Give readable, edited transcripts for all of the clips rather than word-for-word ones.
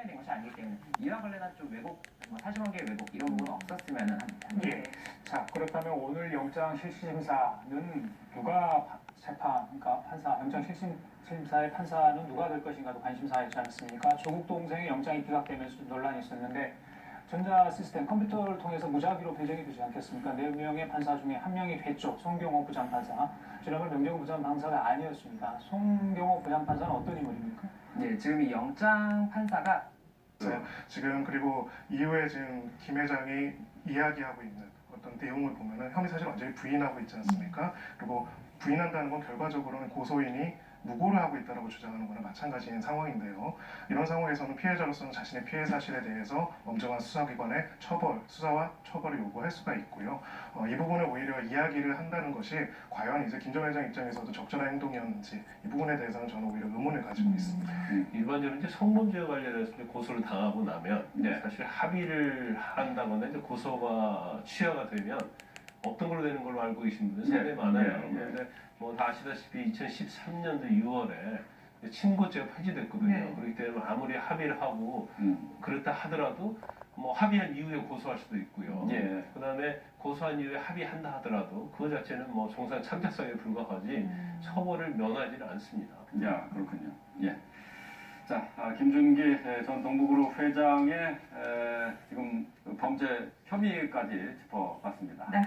된 것이 아니기 때문에 이와 관련한 좀 왜곡, 사실관계 왜곡 이런 부분은 없었으면 합니다. 예. 자, 그렇다면 오늘 영장 실질심사는 누가 그러니까 판사, 영장 실질심사의 판사는 누가 될 것인가도 관심사였지 않습니까? 조국 동생의 영장이 기각되면서 논란이 있었는데 전자 시스템 컴퓨터를 통해서 무작위로 배정이 되지 않겠습니까? 4명의 판사 중에 1명이 됐죠. 송경호 부장판사. 지난번 명재구 부장판사가 아니었습니다. 송경호 부장판사는 어떤 인물입니까? 네, 지금 이 영장 판사가 지금 그리고 이후에 지금 김 회장이 이야기하고 있는 어떤 내용을 보면은 혐의 사실을 완전히 부인하고 있지 않습니까? 그리고 부인한다는 건 결과적으로는 고소인이 무고를 하고 있다고 주장하는 거나 마찬가지인 상황인데요. 이런 상황에서는 피해자로서는 자신의 피해 사실에 대해서 엄정한 수사기관의 수사와 처벌을 요구할 수가 있고요. 이 부분을 오히려 이야기를 한다는 것이 과연 이제 김 전 회장 입장에서도 적절한 행동이었는지 이 부분에 대해서는 저는 오히려 의문을 가지고 있습니다. 일반적으로 이제 성범죄와 관련해서 이제 고소를 당하고 나면 사실 합의를 한다거나 이제 고소가 취하가 되면 없던 걸로 되는 걸로 알고 계신 분들 상당히 많아요. 그런데 뭐 다 아시다시피 2013년도 6월에 친고죄가 폐지됐거든요. 그렇기 때문에 아무리 합의를 하고 그렇다 하더라도 뭐 합의한 이후에 고소할 수도 있고요. 그다음에 고소한 이후에 합의한다 하더라도 그 자체는 뭐 정상 참작성에 불과하지 처벌을 면하지는 않습니다. 야, 그렇군요. 예. 자, 김준기 전 동부그룹 회장의 지금 범죄 혐의까지 짚어봤습니다. 네.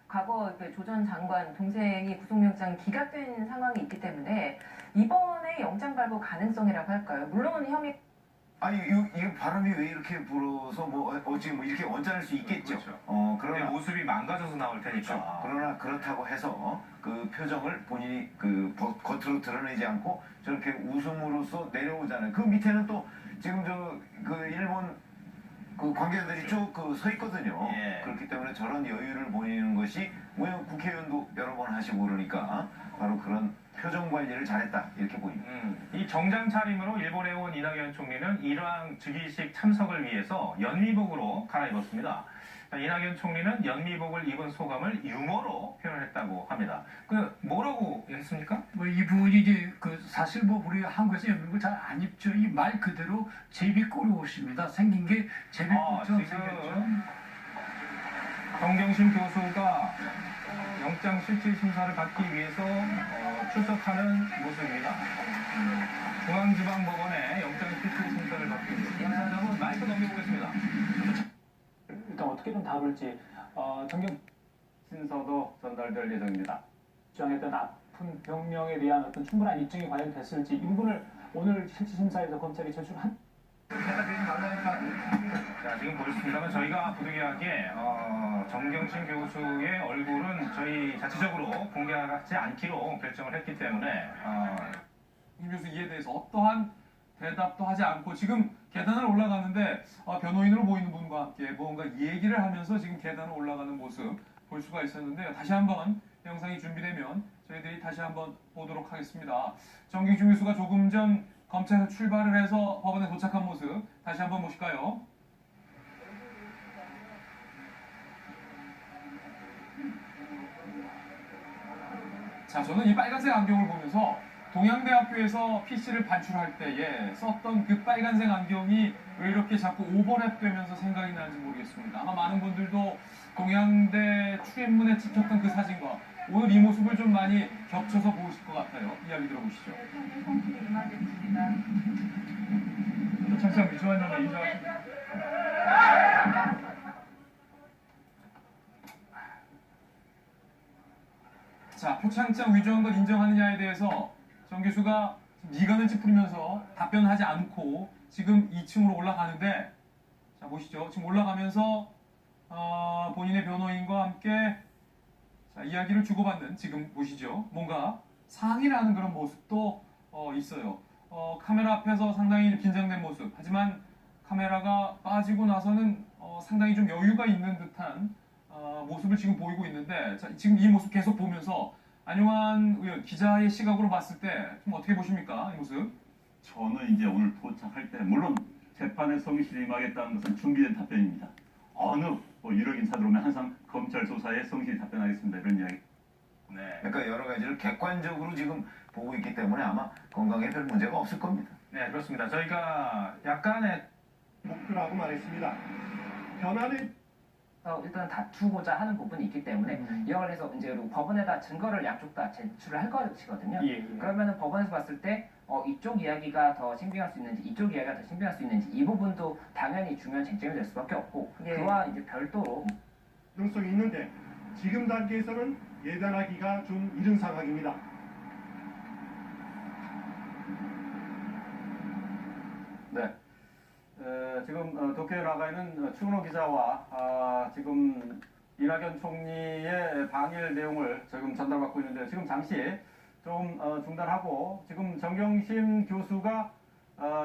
과거 조 전 장관 동생이 구속영장 기각된 상황이 있기 때문에 이번에 영장 발부 가능성이라고 할까요? 물론 혐의 아니 이 바람이 왜 이렇게 불어서 어찌 이렇게 언짢을 수 있겠죠. 그렇죠. 그러나 모습이 망가져서 나올 테니까. 그렇죠. 그러나 그렇다고 해서 그 표정을 본인이 겉으로 드러내지 않고 저렇게 웃음으로써 내려오잖아요. 그 밑에는 또 지금 그 일본 그 관계자들이 쭉 서 있거든요. 그렇기 때문에 저런 여유를 보이는 것이 국회의원도 여러 번 하시고 그러니까 바로 그런 표정 관리를 잘했다 이렇게 보입니다. 이 정장 차림으로 일본에 온 이낙연 총리는 일왕 즉위식 참석을 위해서 연미복으로 갈아입었습니다. 이낙연 총리는 연미복을 입은 소감을 유머로 표현했다고 합니다. 뭐라고 했습니까? 이 부분이 이제 사실 우리 한국에서 연미복을 잘 안 입죠. 이 말 그대로 제비꼬리 옷입니다. 생긴 게 제비꼬리처럼 생겼죠. 정경심 교수가 영장 실질 심사를 받기 위해서 출석하는 모습입니다. 중앙지방법원에 영장 실질 심사를 받기 위해서 판사장은 마이크 넘겨보겠습니다. 일단 어떻게든 답을지 정경 신서도 전달될 예정입니다. 주장했던 아픈 병명에 대한 어떤 충분한 입증이 과연 됐을지 이 부분을 오늘 실질심사에서 검찰이 제출한 자, 지금 보셨습니다만 저희가 부득이하게 정경심 교수의 얼굴은 저희 자체적으로 공개하지 않기로 결정을 했기 때문에 김 교수 이에 대해서 어떠한 대답도 하지 않고 지금 계단을 올라가는데 변호인으로 보이는 분과 함께 뭔가 얘기를 하면서 지금 계단을 올라가는 모습 볼 수가 있었는데요. 다시 한번 영상이 준비되면 저희들이 다시 한번 보도록 하겠습니다. 정경심 교수가 조금 전 검찰에서 출발을 해서 법원에 도착한 모습 다시 한번 보실까요? 자, 저는 이 빨간색 안경을 보면서 동양대학교에서 PC를 반출할 때에 썼던 그 빨간색 안경이 왜 이렇게 자꾸 오버랩되면서 생각이 나는지 모르겠습니다. 아마 많은 분들도 동양대 출입문에 찍혔던 그 사진과 오늘 이 모습을 좀 많이 겹쳐서 보실 것 같아요. 이야기 들어보시죠. 표창장 위조한다는 인정하십니까? 자, 표창장 위조한 것 인정하느냐에 대해서 정 교수가 미간을 찌푸리면서 답변하지 않고 지금 2층으로 올라가는데 자, 보시죠. 지금 올라가면서 본인의 변호인과 함께 자, 이야기를 주고받는 지금 보시죠. 뭔가 상의를 하는 그런 모습도 있어요. 카메라 앞에서 상당히 긴장된 모습. 하지만 카메라가 빠지고 나서는 상당히 좀 여유가 있는 듯한 모습을 지금 보이고 있는데 자, 지금 이 모습 계속 보면서 안용환 의원 기자의 시각으로 봤을 때 좀 어떻게 보십니까? 이 모습? 저는 이제 오늘 도착할 때 물론 재판에 성실히 임하겠다는 것은 준비된 답변입니다. 어느 유력 인사 들어오면 항상 검찰 조사에 성실히 답변하겠습니다. 이런 이야기. 그러니까 여러 가지를 객관적으로 지금 보고 있기 때문에 아마 건강에 별 문제가 없을 겁니다. 네, 그렇습니다. 저희가 약간의 목표라고 말했습니다. 변화는 일단 다투고자 하는 부분이 있기 때문에 이와 관련해서 이제 그리고 법원에다 증거를 양쪽 다 제출을 할 것이거든요. 그러면은 법원에서 봤을 때 이쪽 이야기가 더 신빙할 수 있는지 이쪽 이야기가 더 신빙할 수 있는지 이 부분도 당연히 중요한 쟁점이 될 수밖에 없고 그와 이제 별도로 가능성이 있는데 지금 단계에서는 예단하기가 좀 이른 상황입니다. 네. 지금 도쿄에 나가 있는 추은호 기자와 지금 이낙연 총리의 방일 내용을 지금 전달받고 있는데 지금 잠시 좀 중단하고 지금 정경심 교수가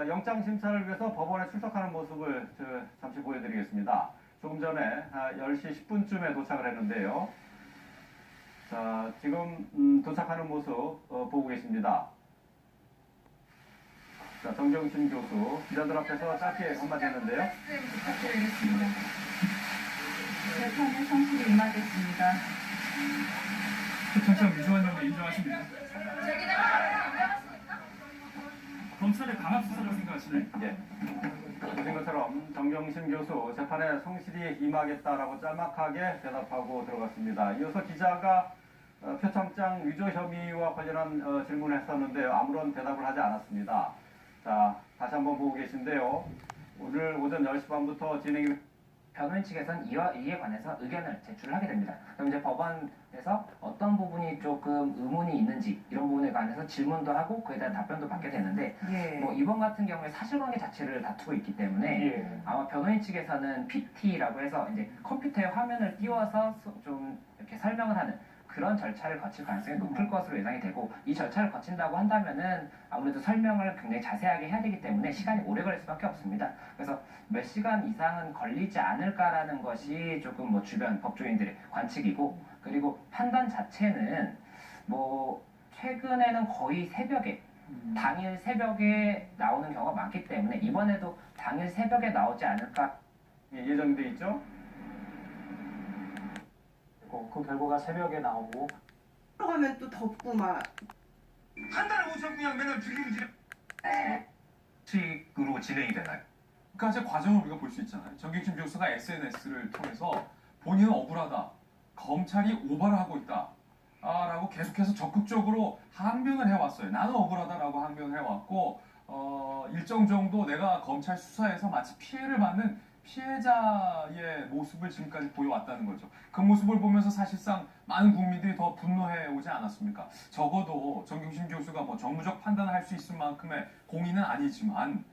영장 심사를 위해서 법원에 출석하는 모습을 잠시 보여드리겠습니다. 조금 전에 10시 10분쯤에 도착을 했는데요. 자, 지금 도착하는 모습 보고 계십니다. 자, 정경심 교수 기자들 앞에서 짧게 한마디 했는데요. 부탁드리겠습니다. 재판에 성실히 임하겠습니다. 표창장 위조한 혐의 인정하십니까? 검찰의 강압 수사라고 생각하시나요? 예. 보신 것처럼 정경심 교수 재판에 성실히 임하겠다라고 짤막하게 대답하고 들어갔습니다. 이어서 기자가 표창장 위조 혐의와 관련한 질문을 했었는데 아무런 대답을 하지 않았습니다. 자, 다시 한번 보고 계신데요. 오늘 오전 10시 반부터 진행이 변호인 측에서는 이에 관해서 의견을 제출을 하게 됩니다. 그럼 이제 법원에서 어떤 부분이 조금 의문이 있는지 이런 부분에 관해서 질문도 하고 그에 대한 답변도 받게 되는데 뭐 이번 같은 경우에 사실관계 자체를 다투고 있기 때문에 아마 변호인 측에서는 PT라고 해서 이제 컴퓨터에 화면을 띄워서 좀 이렇게 설명을 하는 그런 절차를 거칠 가능성이 높을 것으로 예상이 되고 이 절차를 거친다고 한다면은 아무래도 설명을 굉장히 자세하게 해야 되기 때문에 시간이 오래 걸릴 수밖에 없습니다. 그래서 몇 시간 이상은 걸리지 않을까라는 것이 조금 뭐 주변 법조인들의 관측이고 그리고 판단 자체는 뭐 최근에는 거의 새벽에 당일 새벽에 나오는 경우가 많기 때문에 이번에도 당일 새벽에 나오지 않을까 예정돼 있죠. 그 결과가 새벽에 나오고 들어가면 또 덥고 막 판단을 못하고 그냥 맨날 식으로 진행이 되나요? 그러니까 제 과정을 우리가 볼 수 있잖아요. 정경심 교수가 SNS를 통해서 본인은 억울하다, 검찰이 오바를 하고 있다 라고 계속해서 적극적으로 항변을 해왔어요. 나는 억울하다라고 항변을 해왔고 일정 정도 내가 검찰 수사에서 마치 피해를 받는 피해자의 모습을 지금까지 보여왔다는 거죠. 그 모습을 보면서 사실상 많은 국민들이 더 분노해 오지 않았습니까? 적어도 정경심 교수가 뭐 정무적 판단을 할 수 있을 만큼의 공인은 아니지만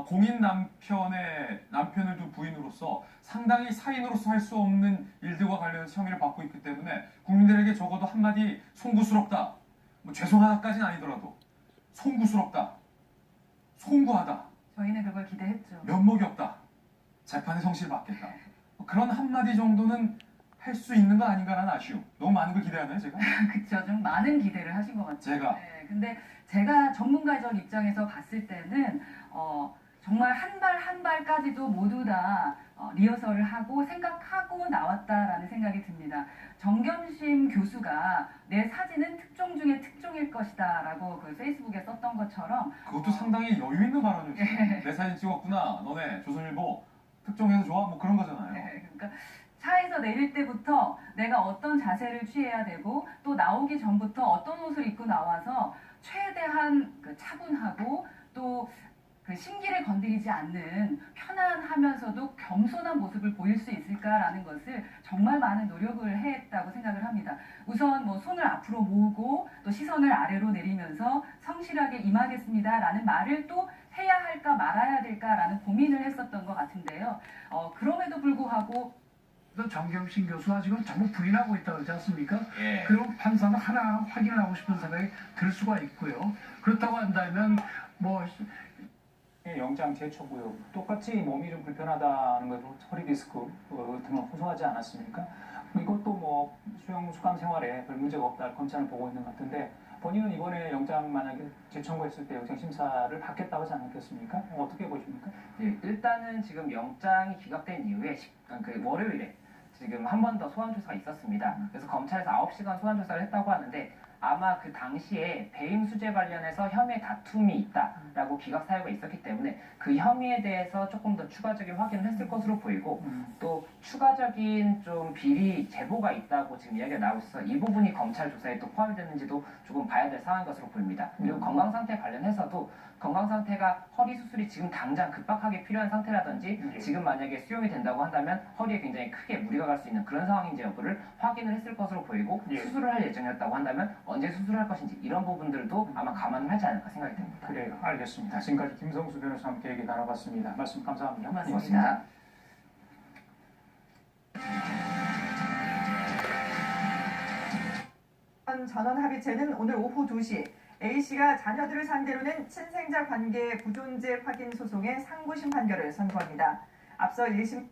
공인 남편을 둔 부인으로서 상당히 사인으로서 할 수 없는 일들과 관련해서 혐의를 받고 있기 때문에 국민들에게 적어도 한마디 송구스럽다, 뭐 죄송하다까지는 아니더라도 송구스럽다, 송구하다, 저희는 그걸 기대했죠. 면목이 없다, 재판에 성실 받겠다, 그런 한마디 정도는 할 수 있는 거 아닌가라는 아쉬움. 너무 많은 걸 기대하나요 제가? 그쵸, 좀 많은 기대를 하신 것 같아요. 제가? 네, 근데 제가 전문가적 입장에서 봤을 때는 정말 한 발 한 발까지도 모두 다 리허설을 하고 생각하고 나왔다라는 생각이 듭니다. 정경심 교수가 내 사진은 특종 중에 특종일 것이다 라고 그 페이스북에 썼던 것처럼 그것도 상당히 여유 있는 발언이었어요. 내 사진 찍었구나, 너네 조선일보 특종해서 좋아? 뭐 그런 거잖아요. 네, 그러니까 차에서 내릴 때부터 내가 어떤 자세를 취해야 되고 또 나오기 전부터 어떤 옷을 입고 나와서 최대한 차분하고 또 그 심기를 건드리지 않는 편안하면서도 겸손한 모습을 보일 수 있을까라는 것을 정말 많은 노력을 했다고 생각을 합니다. 우선 뭐 손을 앞으로 모으고 또 시선을 아래로 내리면서 성실하게 임하겠습니다라는 말을 또 해야 할까 말아야 될까라는 고민을 했었던 것 같은데요. 그럼에도 불구하고 정경심 교수가 지금 전부 부인하고 있다고 그러지 않습니까? 예. 그럼 판사는 하나 확인을 하고 싶은 생각이 들 수가 있고요. 그렇다고 한다면 뭐 영장 제초고요. 똑같이 몸이 좀 불편하다는 것으로 허리 디스크 등을 호소하지 않았습니까? 이것도 뭐 수감 생활에 별 문제가 없다 검찰은 보고 있는 것 같은데 본인은 이번에 영장 만약에 재청구했을 때 영장 심사를 받겠다고 하지 않았겠습니까? 어떻게 보십니까? 네, 일단은 지금 영장이 기각된 이후에 그 월요일에 지금 한 번 더 소환조사가 있었습니다. 그래서 검찰에서 9시간 소환조사를 했다고 하는데 아마 그 당시에 배임 수재 관련해서 혐의 다툼이 있다라고 기각 사유가 있었기 때문에 그 혐의에 대해서 조금 더 추가적인 확인을 했을 것으로 보이고 또 추가적인 좀 비리 제보가 있다고 지금 이야기가 나오고 있어서 이 부분이 검찰 조사에 또 포함이 됐는지도 조금 봐야 될 상황인 것으로 보입니다. 그리고 건강 상태 관련해서도 건강 상태가 허리 수술이 지금 당장 급박하게 필요한 상태라든지 지금 만약에 수용이 된다고 한다면 허리에 굉장히 크게 무리가 갈 수 있는 그런 상황인지 여부를 확인을 했을 것으로 보이고 수술을 할 예정이었다고 한다면 언제 수술할 것인지 이런 부분들도 아마 감안을 하지 않을까 생각이 됩니다. 그래요. 알겠습니다. 지금까지 김성수 변호사와 함께 얘기 나눠봤습니다. 말씀 감사합니다. 고맙습니다. 전원합의체는 오늘 오후 2시 A씨가 자녀들을 상대로 낸 친생자 관계 부존재 확인 소송의 상고심 판결을 선고합니다. 앞서 1심